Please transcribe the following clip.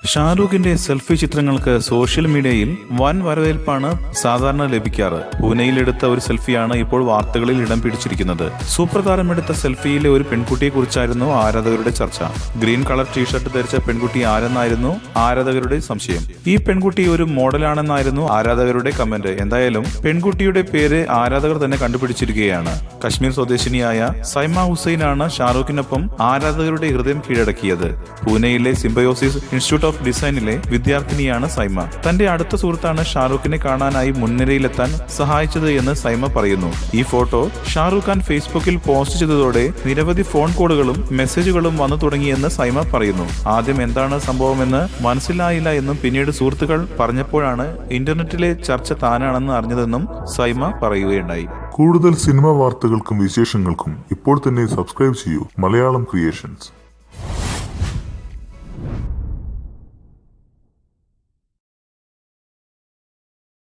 ഷാരൂഖിന്റെ selfie ചിത്രങ്ങൾക്ക് social മീഡിയയിൽ വൻ വരവേൽപ്പാണ് സാധാരണ ലഭിക്കാറ്. പൂനെയിൽ എടുത്ത ഒരു സെൽഫിയാണ് ഇപ്പോൾ വാർത്തകളിൽ ഇടം പിടിച്ചിരിക്കുന്നത്. സൂപ്പർ താരമെടുത്ത സെൽഫിയിലെ ഒരു പെൺകുട്ടിയെ കുറിച്ചായിരുന്നു ആരാധകരുടെ ചർച്ച. ഗ്രീൻ കളർ ടീഷർട്ട് ധരിച്ച പെൺകുട്ടി ആരെന്നായിരുന്നു ആരാധകരുടെ സംശയം. ഈ പെൺകുട്ടി ഒരു മോഡലാണെന്നായിരുന്നു ആരാധകരുടെ കമന്റ്. എന്തായാലും പെൺകുട്ടിയുടെ പേര് ആരാധകർ തന്നെ കണ്ടുപിടിച്ചിരിക്കുകയാണ്. കശ്മീർ സ്വദേശിനിയായ സൈമ ഹുസൈനാണ് ഷാരൂഖിനൊപ്പം ആരാധകരുടെ ഹൃദയം കീഴടക്കിയത്. പൂനെയിലെ സിംബയോസിസ് ഇൻസ്റ്റിറ്റ്യൂട്ട് ഓഫ് ഡിസൈനിലെ വിദ്യാർത്ഥിനിയാണ് സൈമ. തന്റെ അടുത്ത സുഹൃത്താണ് ഷാരൂഖിനെ കാണാനായി മുൻനിരയിലെത്താൻ സഹായിച്ചത് എന്ന് സൈമ പറയുന്നു. ഈ ഫോട്ടോ ഷാരൂഖ് ഖാൻ ഫേസ്ബുക്കിൽ പോസ്റ്റ് ചെയ്തതോടെ നിരവധി ഫോൺ കോളുകളും മെസ്സേജുകളും വന്നു തുടങ്ങിയെന്ന് സൈമ പറയുന്നു. ആദ്യം എന്താണ് സംഭവമെന്ന് മനസ്സിലായില്ല എന്നും പിന്നീട് സുഹൃത്തുക്കൾ പറഞ്ഞപ്പോഴാണ് ഇന്റർനെറ്റിലെ ചർച്ച താനാണെന്ന് അറിഞ്ഞതെന്നും സൈമ പറയുകയുണ്ടായി. കൂടുതൽ സിനിമാ വാർത്തകൾക്കും വിശേഷങ്ങൾക്കും ഇപ്പോൾ തന്നെ സബ്സ്ക്രൈബ് ചെയ്യൂ മലയാളം ക്രിയേഷൻസ്.